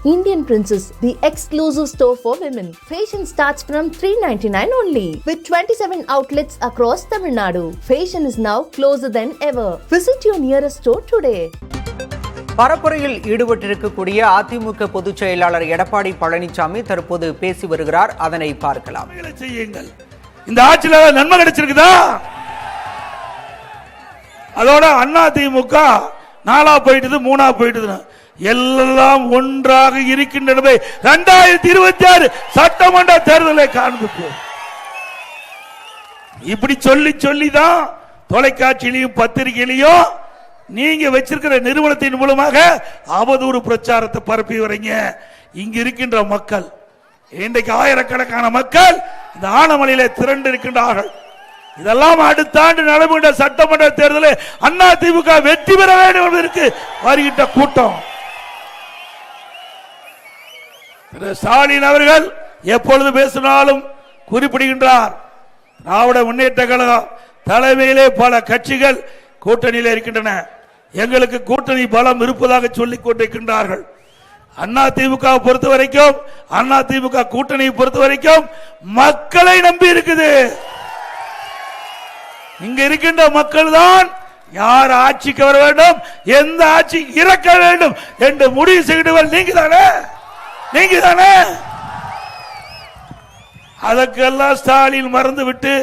Indian Princess, the exclusive store for women. Fashion starts from $399 only. With 27 outlets across Tamil Nadu. Fashion is now closer than ever. Visit your nearest store today. பரப்புரையில் ஈடுபட்டிருக்கக்கூடிய AIADMK பொதுச் செயலாளர் எடப்பாடி பழனிசாமி தற்போது பேசி வருகிறார். அதனை பார்க்கலாம். இந்த ஆட்சியில் நன்மை கிடைச்சிருக்குதா? அதோட அதிமுக 4 போயிட்டது 3 போயிட்டது. எல்லாம் ஒன்றாக இருக்கின்றன. 2026 சட்டமன்ற தேர்தலை காண்பிப்போம். இப்படி சொல்லி சொல்லிதான் தொலைக்காட்சியிலையும் பத்திரிகையிலையும் நீங்க வச்சிருக்கிற நிறுவனத்தின் மூலமாக அவதூறு பிரச்சாரத்தை பரப்பி வரீங்க. இங்க இருக்கின்ற மக்கள், இன்றைக்கு ஆயிரக்கணக்கான மக்கள் இந்த ஆனமலையிலே திரண்டு இருக்கின்றார்கள். இதெல்லாம் அடுத்த ஆண்டு நடைபெற்ற சட்டமன்ற தேர்தலில் அதிமுக வெற்றி பெற வேண்டும் என்பதற்கு வருகின்ற கூட்டம். ஸ்டாலின் அவர்கள் எப்பொழுது பேசினாலும் குறிப்பிடுகின்றார், திராவிட முன்னேற்ற கழகம் தலைமையிலே பல கட்சிகள் கூட்டணியில் இருக்கின்றன, எங்களுக்கு கூட்டணி பலம் இருப்பதாக சொல்லிக் கொண்டிருக்கின்றார்கள். அதிமுக பொறுத்த வரைக்கும், அதிமுக கூட்டணியை பொறுத்த வரைக்கும் மக்களை நம்பி இருக்குது. இங்க இருக்கின்ற மக்கள் தான் யார் ஆட்சிக்கு வர வேண்டும், எந்த ஆட்சி இறக்க வேண்டும் என்று முடிவு செய்தவர் நீங்க தானே, நீங்க தானே. அதற்கெல்லாம் ஸ்டாலின் மறந்து விட்டு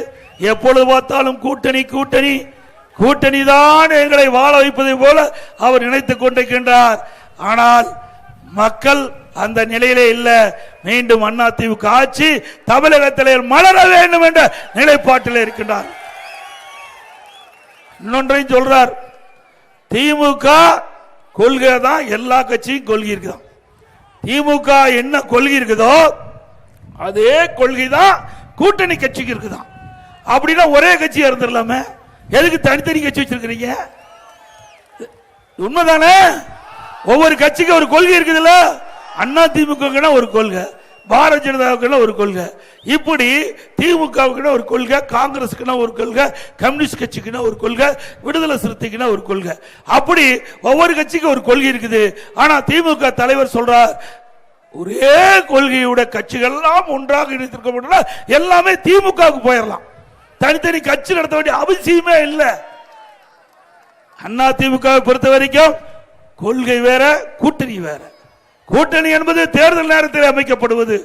எப்பொழுது பார்த்தாலும் கூட்டணி கூட்டணி கூட்டணி தான் எங்களை வாழ வைப்பதை போல அவர் நினைத்துக் கொண்டிருக்கின்றார். ஆனால் மக்கள் அந்த நிலையிலே இல்ல. மீண்டும் அதிமுக ஆட்சி தமிழகத்திலே மலர வேண்டும் என்ற நிலைப்பாட்டில் இருக்கின்றார். இன்னொன்றையும் சொல்றார், திமுக கொள்கை தான் எல்லா கட்சியும் கொள்கை இருக்குதான். திமுக என்ன கொள்கை இருக்குதோ அதே கொள்கை தான் கூட்டணி கட்சிக்கு இருக்குதான். அப்படின்னா ஒரே கட்சியா இருந்துடலாமே, எதுக்கு தனித்தனி கட்சி வச்சிருக்கிறீங்க? உண்மைதானே? ஒவ்வொரு கட்சிக்கு ஒரு கொள்கை இருக்குதுல்ல. அதிமுக ஒரு கொள்கை, பாரதிய ஜனதாவுக்கு ஒரு கொள்கை, இப்படி திமுகவுக்கு ஒரு கொள்கை, காங்கிரஸுக்கு ஒரு கொள்கை, கம்யூனிஸ்ட் கட்சிக்கு ஒரு கொள்கை, விடுதலை சிறுத்தைக்கு ஒரு கொள்கை, அப்படி ஒவ்வொரு கட்சிக்கும் ஒரு கொள்கை இருக்குது. ஆனா திமுக தலைவர் சொல்றார், ஒரே கொள்கையோட கட்சிகள் எல்லாம் ஒன்றாக இணைத்திருக்க எல்லாமே திமுகவுக்கு போயிடலாம், தனித்தனி கட்சி நடத்த வேண்டிய அவசியமே இல்லை. அதிமுக பொறுத்த வரைக்கும் கொள்கை வேற, கூட்டணி வேற. கூட்டணி என்பது தேர்தல் நேரத்தில் அமைக்கப்படுவது,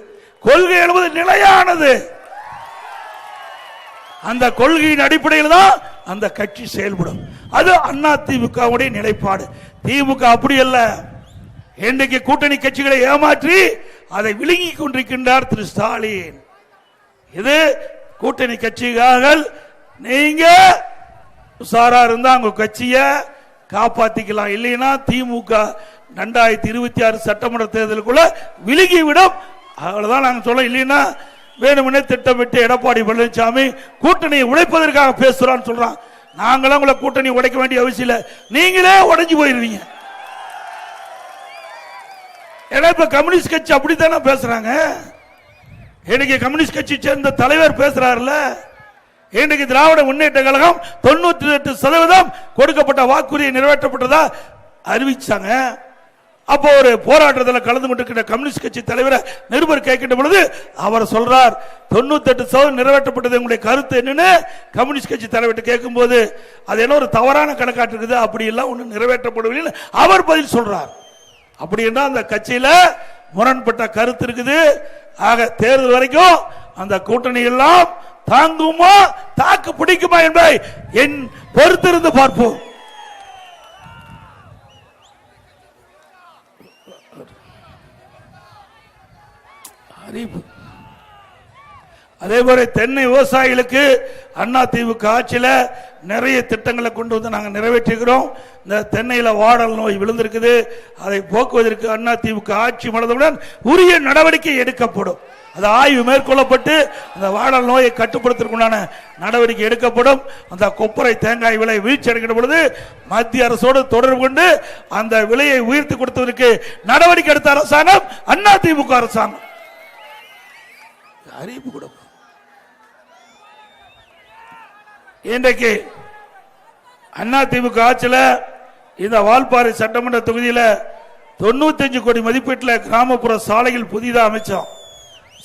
கொள்கை என்பது நிலையானது. அந்த கொள்கையின் அடிப்படையில் தான் அந்த கட்சி செயல்படும். அது அதிமுக நிலைப்பாடு. திமுக அப்படி அல்ல. இன்றைக்கு கூட்டணி கட்சிகளை ஏமாற்றி அதை விழுங்கி கொண்டிருக்கின்றார் திரு ஸ்டாலின். இது கூட்டணி கட்சிகள், நீங்க உசாரா இருந்தா உங்க கட்சியை காப்பாத்திக்கலாம், இல்லைன்னா திமுக 2026 சட்டமன்ற தேர்தலுக்குள்ள விலகிவிடும். அவ்வளவுதான் நாங்க சொல்ல. இல்லைன்னா வேணுமுன்னே திட்டமிட்டு எடப்பாடி பழனிசாமி கூட்டணியை உடைப்பதற்காக பேசுறான்னு சொல்றான். நாங்களும் உங்களை கூட்டணி உடைக்க வேண்டிய அவசியம் இல்லை, நீங்களே உடைஞ்சு போயிருவீங்க. ஏன்னா இப்ப கம்யூனிஸ்ட் கட்சி அப்படித்தானே பேசுறாங்க. இன்னைக்கு கம்யூனிஸ்ட் கட்சி சேர்ந்த தலைவர் பேசுறாருல, இன்றைக்கு திராவிட முன்னேற்ற கழகம் 98% கொடுக்கப்பட்ட வாக்குறுதியை நிறைவேற்றப்பட்டதா அறிவிச்சாங்க. அப்போ ஒரு போராட்டத்தில் கலந்து கொண்டிருக்கிற கம்யூனிஸ்ட் கட்சி தலைவரை நிருபர் கேட்கின்ற பொழுது அவர் சொல்றார், 98% நிறைவேற்றப்பட்டது உங்களுடைய கருத்து என்னன்னு கம்யூனிஸ்ட் கட்சி தலைவர் கேட்கும் போது அது என்ன ஒரு தவறான கணக்காட்டு இருக்குது, அப்படி எல்லாம் ஒன்றும் நிறைவேற்றப்படவில்லை அவர் பதில் சொல்றார். அப்படி என்றால் அந்த கட்சியில முரண்பட்ட கருத்து இருக்குது. ஆக தேர்தல் வரைக்கும் அந்த கூட்டணி எல்லாம் தாங்குமா, தாக்கு பிடிக்குமா என்பதை என் பொறுத்திருந்து பார்ப்போம். அதே போல தென்னை விவசாயிகளுக்கு அதிமுக ஆட்சியில நிறைய திட்டங்களை கொண்டு வந்து நாங்கள் நிறைவேற்றுகிறோம். இந்த தென்னையில வாடல் நோய் விழுந்திருக்குது, அதை போக்குவதற்கு அதிமுக ஆட்சி மலர்ந்தவுடன் உரிய நடவடிக்கை எடுக்கப்படும். அது ஆய்வு மேற்கொள்ளப்பட்டு அந்த வாடல் நோயை கட்டுப்படுத்துவதற்குண்டான நடவடிக்கை எடுக்கப்படும். அந்த கொப்பரை தேங்காய் விலை வீழ்ச்சி அடைகின்ற பொழுது மத்திய அரசோடு தொடர்பு கொண்டு அந்த விலையை உயர்த்தி கொடுத்ததற்கு நடவடிக்கை எடுத்த அரசாங்கம் அதிமுக அரசாங்கம். அறிவிப்பு கொடுக்கும். இன்றைக்கு அதிமுக ஆட்சியில் இந்த வால்பாறை சட்டமன்ற தொகுதியில் 95 கோடி மதிப்பீட்டில் கிராமப்புற சாலைகள் புதிதாக அமைச்சோம்.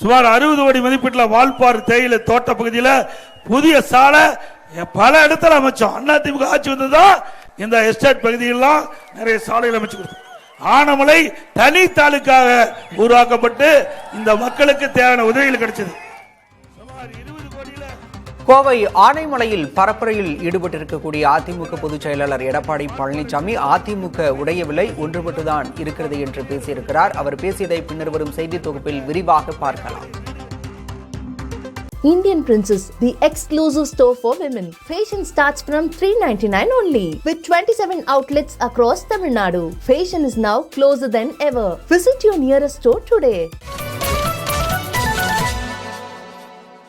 சுமார் 60 கோடி மதிப்பீட்டில் வால்பாறை தேயிலை தோட்ட பகுதியில் புதிய சாலை பல இடத்துல அமைச்சோம். அதிமுக ஆட்சி வந்ததுதான் இந்த எஸ்டேட் பகுதியெல்லாம் நிறைய சாலைகள் அமைச்சு கொடுத்தோம். ஆனமலை தனி தாலுக்காக உருவாக்கப்பட்டு இந்த மக்களுக்கு தேவையான உதவிகள் கிடைச்சது. சுமார் 20 கோடியில கோவை ஆனைமலையில் பரப்புரையில் ஈடுபட்டிருக்கக்கூடிய அதிமுக பொதுச் செயலாளர் எடப்பாடி பழனிசாமி அதிமுக உடையவில்லை, ஒன்றுபட்டுதான் இருக்கிறது என்று பேசியிருக்கிறார். அவர் பேசியதை பின்னர் வரும் செய்தி தொகுப்பில் விரிவாக பார்க்கலாம். Indian Princess, the exclusive store for women. Fashion starts from $399 only. With 27 outlets across Tamil Nadu. Fashion is now closer than ever. Visit your nearest store today.